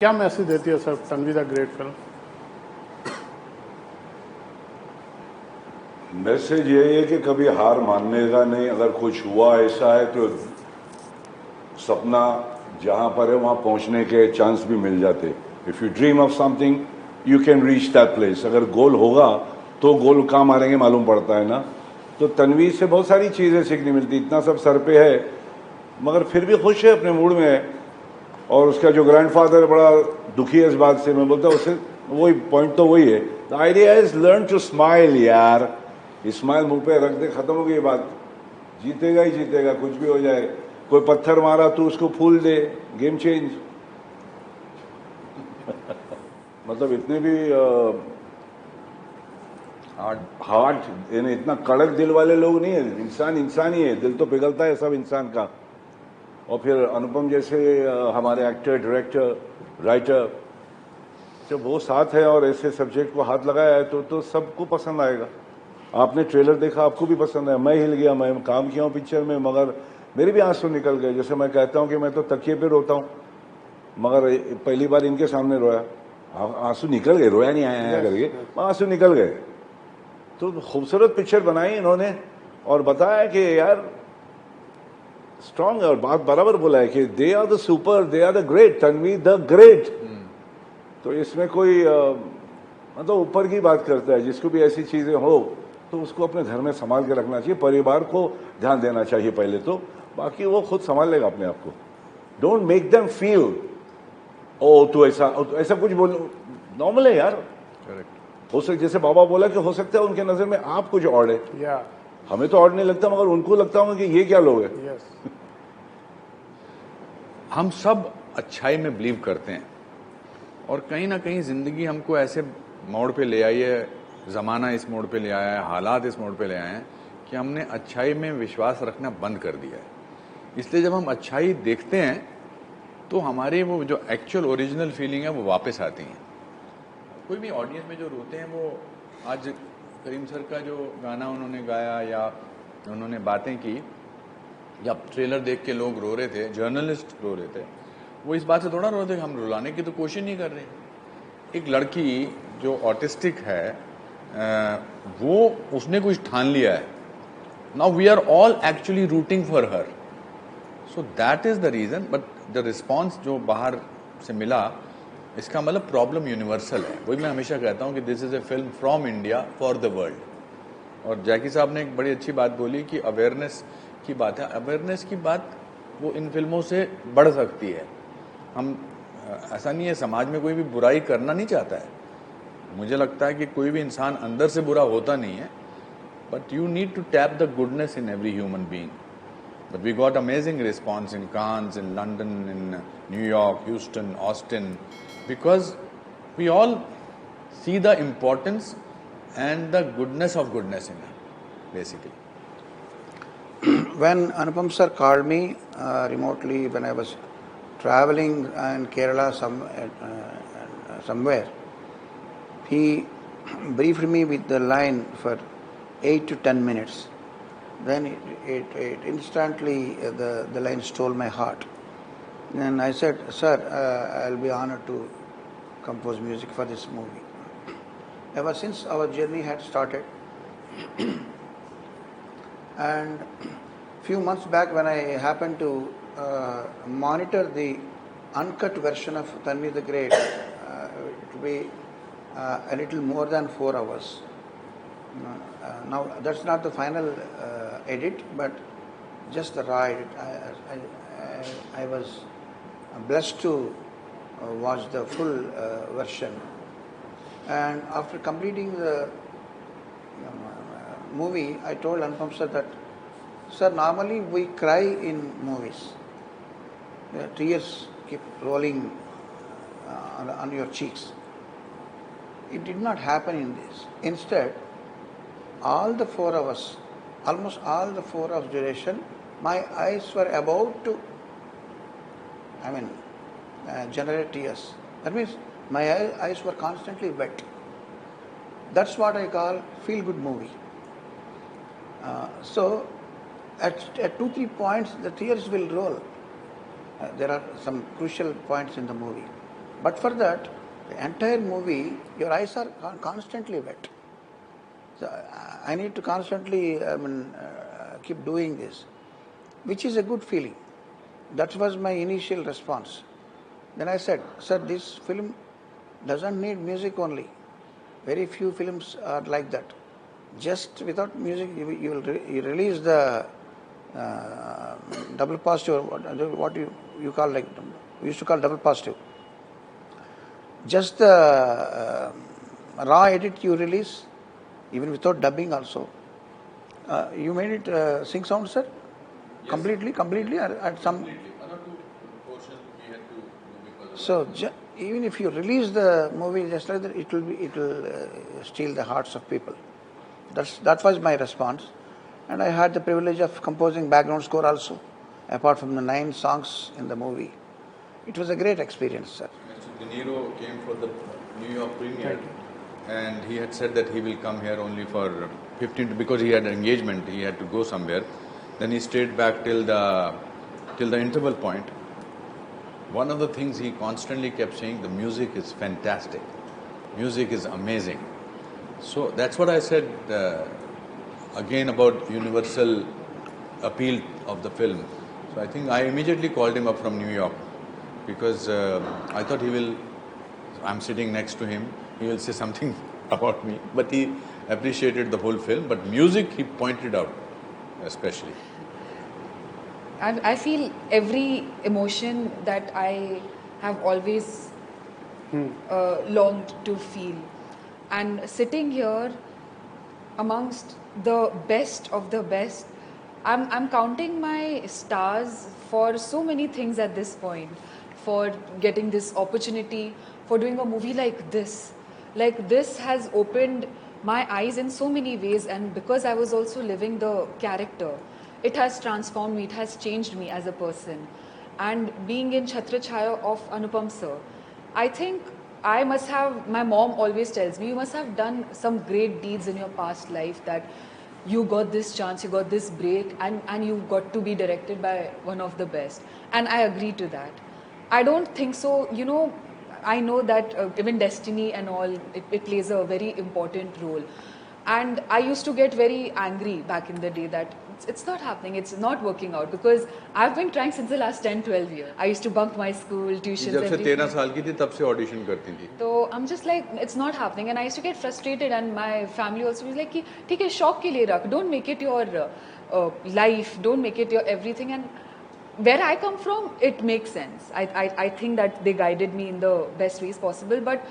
क्या मैसेज देती है sir Tanvi the great film? Message यही है कि कभी हार मानने का नहीं। अगर कुछ हुआ ऐसा है तो सपना जहां पर है वहां पहुंचने के चांस भी मिल जाते। If you dream of something you can reach that place. अगर गोल होगा तो गोल कहाँ मारेंगे मालूम पड़ता है ना। तो तन्वी से बहुत सारी चीज़ें सीखने मिलती। इतना सब सर पे है मगर फिर भी खुश है, अपने मूड में है। और उसका जो ग्रैंडफादर बड़ा दुखी है इस बात से। मैं बोलता हूँ उससे वही पॉइंट तो वही है। The idea is learn to smile यार। स्माइल मुंह पे रख दे, खत्म हो गई बात। जीतेगा ही जीतेगा, कुछ भी हो जाए। कोई पत्थर मारा तू उसको फूल दे, गेम चेंज। मतलब इतने भी हार्ड यानी इतना कड़क दिल वाले लोग नहीं है। इंसान इंसान ही है, दिल तो पिघलता है सब इंसान का। और फिर अनुपम जैसे हमारे एक्टर, डायरेक्टर, राइटर, जब वो साथ है और ऐसे सब्जेक्ट को हाथ लगाया है तो सबको पसंद आएगा। आपने ट्रेलर देखा, आपको भी पसंद आया। मैं हिल गया, मैं काम किया हूँ पिक्चर में मगर मेरे भी आंसू निकल गए। जैसे मैं कहता हूँ कि मैं तो तकिए पे रोता हूँ मगर पहली बार इनके सामने रोया, आंसू निकल गए। रोया नहीं आया करके, आंसू निकल गए। तो खूबसूरत पिक्चर बनाई इन्होंने और बताया कि यार स्ट्रांग है। और बात बराबर बोला है कि they are the super, they are the great, Tanvi the great. तो इसमें कोई मतलब ऊपर की बात करता है। जिसको भी ऐसी चीजें हो तो उसको अपने घर में संभाल के रखना चाहिए। परिवार को ध्यान देना चाहिए पहले तो, बाकी वो खुद संभाल लेगा अपने आप को। Don't make them feel oh तो ऐसा कुछ बोलो। नॉर्मल है यार। करेक्ट। हो सकता जैसे बाबा बोला कि हो सकता है उनके नजर में आप कुछ ऑड है। हमें तो ऑड नहीं लगता मगर उनको लगता होगा कि ये क्या लोग है। हम सब अच्छाई में बिलीव करते हैं और कहीं ना कहीं जिंदगी हमको ऐसे मोड़ पे ले आई है, जमाना इस मोड़ पे ले आया है, हालात इस मोड़ पे ले आए हैं कि हमने अच्छाई में विश्वास रखना बंद कर दिया है। इसलिए जब हम अच्छाई देखते हैं तो हमारी वो जो एक्चुअल ओरिजिनल फीलिंग है वो वापस आती है। कोई भी ऑडियंस में जो रोते हैं वो आज करीम सर का जो गाना उन्होंने गाया या उन्होंने बातें की या ट्रेलर देख के लोग रो रहे थे, जर्नलिस्ट रो रहे थे, वो इस बात से थोड़ा रो रहे थे कि हम रुलाने की तो कोशिश नहीं कर रहे। एक लड़की जो ऑटिस्टिक है वो उसने कुछ ठान लिया है। Now we are all actually rooting for her. So that is the reason. But the response जो बाहर से मिला इसका मतलब प्रॉब्लम यूनिवर्सल है। वही मैं हमेशा कहता हूँ कि this is a film from India for the world. और जैकी साहब ने एक बड़ी अच्छी बात बोली कि अवेयरनेस की बात है। अवेयरनेस की बात वो इन फिल्मों से बढ़ सकती है। हम ऐसा नहीं है, समाज में कोई भी बुराई करना नहीं चाहता है। मुझे लगता है कि कोई भी इंसान अंदर से बुरा होता नहीं है, but you need to tap the goodness in every human being. But we got amazing response in Cannes, in London, in New York, Houston, Austin, because we all see the importance and the goodness of goodness in it, basically. When Anupam sir called me remotely when I was traveling in Kerala somewhere, he briefed me with the line for 8 to 10 minutes. Then it instantly the line stole my heart. Then I said, sir, I'll be honored to compose music for this movie. Ever since our journey had started, and few months back when I happened to monitor the uncut version of Tanvi the Great, it will be a little more than 4 hours. Now that's not the final edit, but just the raw edit. I was blessed to watch the full version. And after completing the movie, I told Anupam sir that, sir, normally we cry in movies. The tears keep rolling on your cheeks. It did not happen in this. Instead, all the 4 hours, almost all the 4 hours duration, my eyes were about to, generate tears. That means my eyes were constantly wet. That's what I call feel-good movie. So at 2-3 points the tears will roll. There are some crucial points in the movie. But for that, the entire movie, your eyes are constantly wet. So I need to constantly keep doing this, which is a good feeling. That was my initial response. Then I said, sir, this film doesn't need music only. Very few films are like that. Just without music, you release the double positive, what you call, like, we used to call double positive. Just the raw edit you release, even without dubbing also. You made it sync sound, sir? Yes. Completely, or at some... So even if you release the movie just like that, it will steal the hearts of people. That was my response, and I had the privilege of composing background score also, apart from the 9 songs in the movie. It was a great experience, sir. Mr. De Niro came for the New York premiere, and he had said that he will come here only for 15 because he had an engagement. He had to go somewhere. Then he stayed back till the interval point. One of the things he constantly kept saying, the music is fantastic. Music is amazing. So that's what I said again about universal appeal of the film. So I think I immediately called him up from New York because I thought I'm sitting next to him, he will say something about me. But he appreciated the whole film. But music he pointed out especially. I feel every emotion that I have always longed to feel. And sitting here amongst the best of the best, I'm counting my stars for so many things at this point. For getting this opportunity, for doing a movie like this. Like this has opened my eyes in so many ways, and because I was also living the character, it has transformed me, it has changed me as a person. And being in Chhatra Chhaya of Anupam sir, I think I must have, my mom always tells me, you must have done some great deeds in your past life that you got this chance, you got this break, and you got to be directed by one of the best. And I agree to that. I don't think so, I know that even destiny and all, it plays a very important role. And I used to get very angry back in the day that it's not happening, it's not working out, because I've been trying since the last 10-12 years. I used to bunk my school, tuitions, जब से everything. 13 साल की थी तब से audition करती थी. So I'm just like, it's not happening, and I used to get frustrated, and my family also was like, ठीक है, शौक के लिए रख, don't make it your life, don't make it your everything. And where I come from, it makes sense. I think that they guided me in the best ways possible, but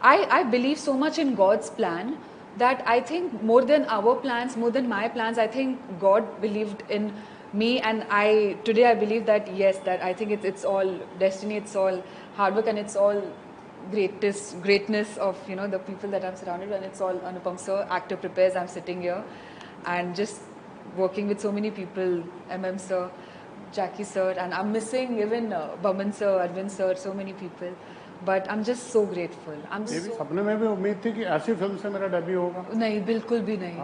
I believe so much in God's plan that I think more than our plans, more than my plans, I think God believed in me, and today I believe that yes, that I think it's all destiny, it's all hard work, and it's all greatness of the people that I'm surrounded with, and it's all Anupam sir, actor prepares. I'm sitting here and just working with so many people, MM sir, Jackie sir, and I'm missing even Baman sir, Arvind sir, so many people. But I'm just so grateful. सपने में भी उम्मीद थी कि ऐसी film से मेरा debut होगा? नहीं, बिल्कुल भी नहीं.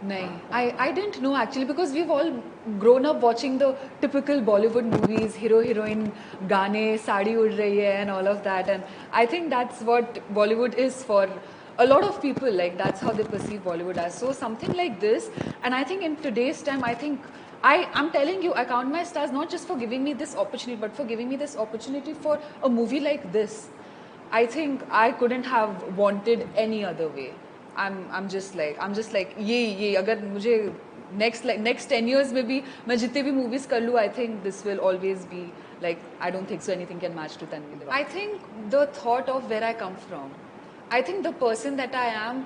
नहीं. I didn't know actually, because we've all grown up watching the typical Bollywood movies, hero heroine, गाने, साड़ी उड़ रही है and all of that, and I think that's what Bollywood is for a lot of people. Like that's how they perceive Bollywood as. So something like this, and I think in today's time, I think I'm telling you, I count my stars not just for giving me this opportunity, but for giving me this opportunity for a movie like this. I think I couldn't have wanted any other way. I'm just like ये अगर मुझे next 10 years में भी मैं जितने भी movies कर लूँ, I think this will always be like, I don't think so anything can match to Tanvi. I think the thought of where I come from, I think the person that I am,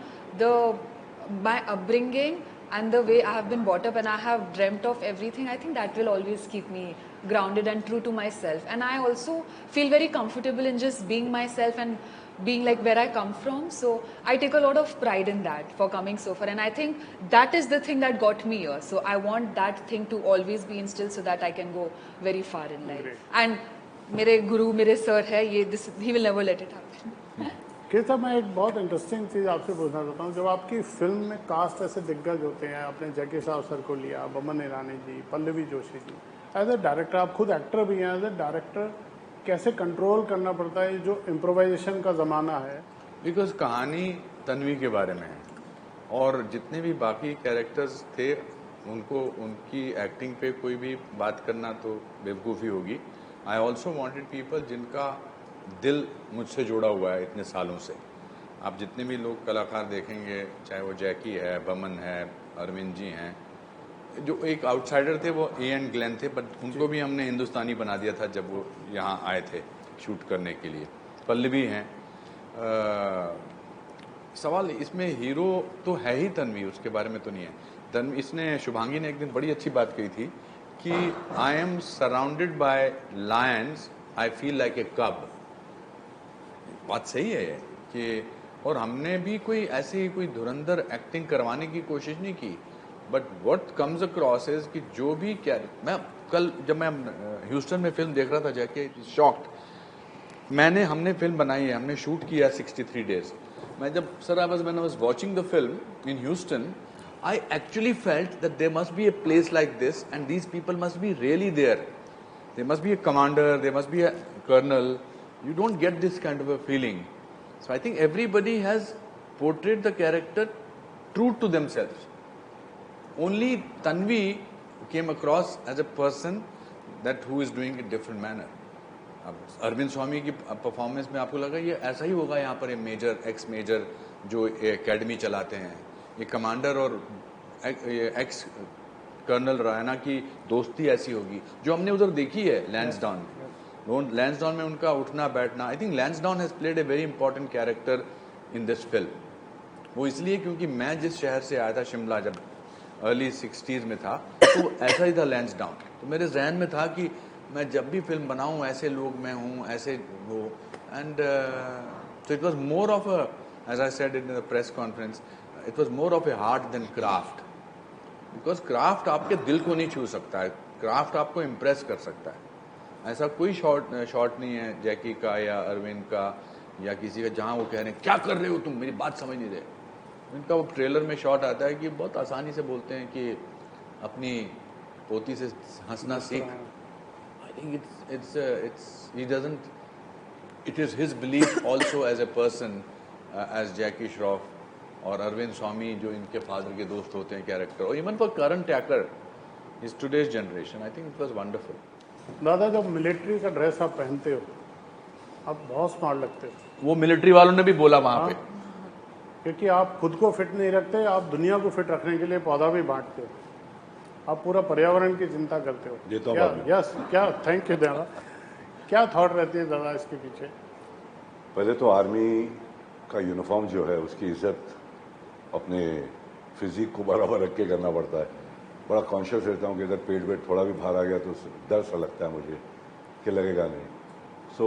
my upbringing and the way I have been brought up, and I have dreamt of everything, I think that will always keep me grounded and true to myself. And I also feel very comfortable in just being myself and being like where I come from. So I take a lot of pride in that for coming so far. And I think that is the thing that got me here. So I want that thing to always be instilled so that I can go very far in life. Great. And मेरे गुरु, मेरे sir है ये, he will never let it happen. केसा, मैं एक बहुत interesting चीज़ आपसे पूछना चाहता हूँ. जब आपकी फिल्म में कास्ट ऐसे दिग्गज होते हैं, आपने जैकी साहब सर को लिया, Boman Irani ji, Pallavi Joshi ji, as a director, आप खुद एक्टर भी हैं, एज ए डायरेक्टर कैसे कंट्रोल करना पड़ता है जो इम्प्रोवाइजेशन का ज़माना है? बिकॉज कहानी तन्वी के बारे में है और जितने भी बाकी कैरेक्टर्स थे उनको उनकी एक्टिंग पे कोई भी बात करना तो बेवकूफ़ी होगी. आई ऑल्सो वॉन्टेड पीपल जिनका दिल मुझसे जुड़ा हुआ है इतने सालों से. आप जितने भी लोग कलाकार देखेंगे, चाहे वो जैकी है, बमन है, अरविंद जी हैं, जो एक आउटसाइडर थे वो एन ग्लेन थे, बट उनको भी हमने हिंदुस्तानी बना दिया था जब वो यहाँ आए थे शूट करने के लिए. पल्लवी हैं. सवाल इसमें हीरो तो है ही तन्वी, उसके बारे में तो नहीं है. तन्वी, इसने शुभांगी ने एक दिन बड़ी अच्छी बात कही थी कि I am surrounded by Lions, I feel like a कब. बात सही है ये कि, और हमने भी कोई ऐसी कोई धुरंधर एक्टिंग करवाने की कोशिश नहीं की, but what comes across is कि जो भी क्या, मैं कल जब मैं ह्यूस्टन में फिल्म देख रहा था जाके शॉक्ड. हमने फिल्म बनाई है, हमने शूट किया 63 डेज. मैं जब when I was watching the film in Houston, I actually felt that there must be a place like this and these people must be really there. There must be a commander, there must be a colonel. You don't get this kind of a feeling. So I think everybody has portrayed the character true to themselves. Only Tanvi came across as a person that who is doing it different manner. अब अरविंद स्वामी की performance में आपको लगा ये ऐसा ही होगा, यहाँ पर मेजर एक्स मेजर जो एकेडमी चलाते हैं, ये कमांडर और एक्स कर्नल रायना की दोस्ती ऐसी होगी जो हमने उधर देखी है लैंसडाउन में. लैंसडाउन में उनका उठना बैठना, I think Lansdowne has played a very important character in this film. वो इसलिए क्योंकि मैं जिस शहर से आया था, शिमला, जब अर्ली 60s में था, तो ऐसा ही था लैंसडाउन. तो मेरे जहन में था कि मैं जब भी फिल्म बनाऊं ऐसे लोग मैं हूं, ऐसे वो. And so it was more of a, as I said in the press conference, it was more of a art than craft. Because craft आपके दिल को नहीं छू सकता है, क्राफ्ट आपको इम्प्रेस कर सकता है. ऐसा कोई शॉट नहीं है जैकी का या अरविंद का या किसी का जहां वो कह रहे हैं क्या कर रहे हो तुम, मेरी बात समझ नहीं रहे. इनका वो ट्रेलर में शॉट आता है कि बहुत आसानी से बोलते हैं कि अपनी पोती से हंसना सीख. I think he doesn't, it is his belief also as a person, as Jackie Shroff और अरविंद स्वामी जो इनके फादर के दोस्त होते हैं कैरेक्टर, और even for Karan Tacker is today's generation. I think it was wonderful. दादा, जब मिलिट्री का ड्रेस आप पहनते हो आप बहुत स्मार्ट लगते हो. वो मिलिट्री वालों ने भी बोला वहां पे, क्योंकि आप खुद को फिट नहीं रखते, आप दुनिया को फिट रखने के लिए पौधा भी बांटते हो, आप पूरा पर्यावरण की चिंता करते हो. यस, क्या थैंक यू दादा. क्या थॉट रहती है दादा इसके पीछे? पहले तो आर्मी का यूनिफॉर्म जो है उसकी इज्जत अपने फिजिक को बराबर रख के करना पड़ता है. बड़ा कॉन्शियस रहता हूँ कि अगर पेट वेट थोड़ा भी बाहर आ गया तो डर सा लगता है मुझे कि लगेगा नहीं. सो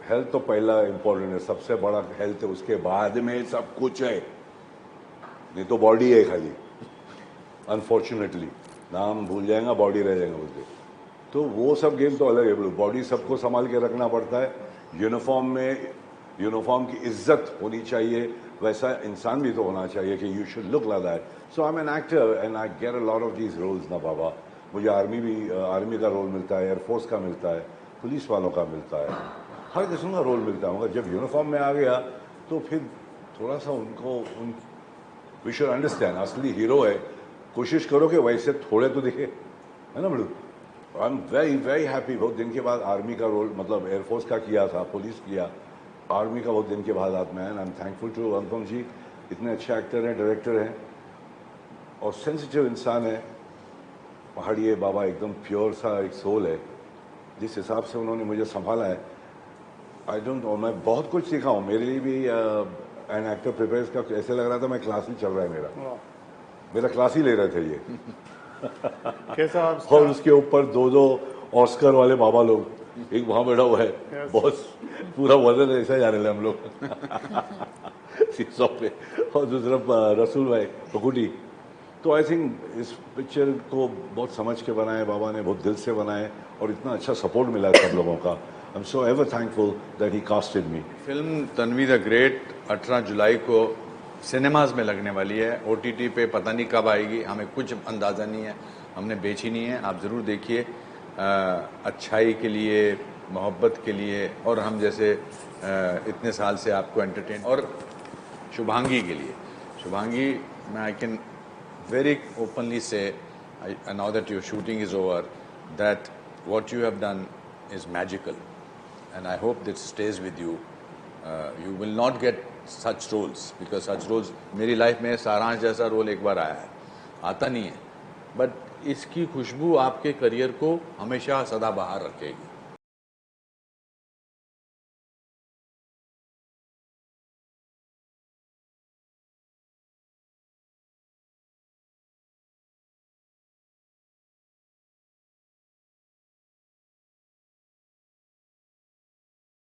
हेल्थ तो पहला इम्पोर्टेंट है, सबसे बड़ा हेल्थ है, उसके बाद में सब कुछ है. नहीं तो बॉडी है खाली, अनफॉर्चुनेटली नाम भूल जाएगा, बॉडी रह जाएगा मुझे. तो वो सब गेम तो अलग है. बॉडी सबको संभाल के रखना पड़ता है. यूनिफॉर्म में यूनिफॉर्म की इज्जत होनी चाहिए, वैसा इंसान भी तो होना चाहिए कि you should look like that. So I am an actor and I get a lot of these roles ना बाबा. मुझे आर्मी का रोल मिलता है, एयरफोर्स का मिलता है, पुलिस वालों का मिलता है, हर किस्म का रोल मिलता है. मगर जब यूनिफॉर्म में आ गया तो फिर थोड़ा सा उनको वी शुड अंडरस्टैंड असली हीरो है. कोशिश करो कि वैसे थोड़े तो दिखे, है ना बड़ू. I am very very happy. बहुत दिन के बाद आर्मी का रोल, मतलब एयरफोर्स का किया था, पुलिस किया, आर्मी का बहुत दिन के बाद आत्मा है. आई एम थैंकफुल टू अनुपम जी, इतने अच्छे एक्टर हैं, डायरेक्टर हैं और सेंसिटिव इंसान है. पहाड़िए बाबा एकदम प्योर सा एक सोल है. जिस हिसाब से उन्होंने मुझे संभाला है, आई डोंट नो, मैं बहुत कुछ सीखा हूँ. मेरे लिए भी एन एक्टर प्रिपेयर्स का ऐसे लग रहा था मैं क्लास ही चल रहा है, मेरा क्लास ही ले रहे थे ये. कैसा और उसके ऊपर दो ऑस्कर वाले बाबा लोग, एक वहां बैठा हुआ है, बहुत पूरा वजन ऐसा जा रहे थे हम लोग शीशों पे, और दूसरा रसूल भाई पकुटी. तो आई थिंक इस पिक्चर को बहुत समझ के बनाए बाबा ने, बहुत दिल से बनाए और इतना अच्छा सपोर्ट मिला सब लोगों का. I am so ever thankful that he casted me. Film Tanvi the great 18 जुलाई को सिनेमाज में लगने वाली है. OTT पे पता नहीं कब आएगी, हमें कुछ अंदाज़ा नहीं है, हमने बेची नहीं है. आप ज़रूर देखिए. अच्छाई के लिए, मोहब्बत के लिए, और हम जैसे इतने साल से आपको एंटरटेन, और शुभांगी के लिए। शुभांगी, मैं I can very openly say, now that your shooting is over, that what you have done is magical, and I hope this stays with you. You will not get such roles, because such roles मेरी life में सारांश जैसा role एक बार आया है, आता नहीं है, बट इसकी खुशबू आपके करियर को हमेशा सदाबहार रखेगी।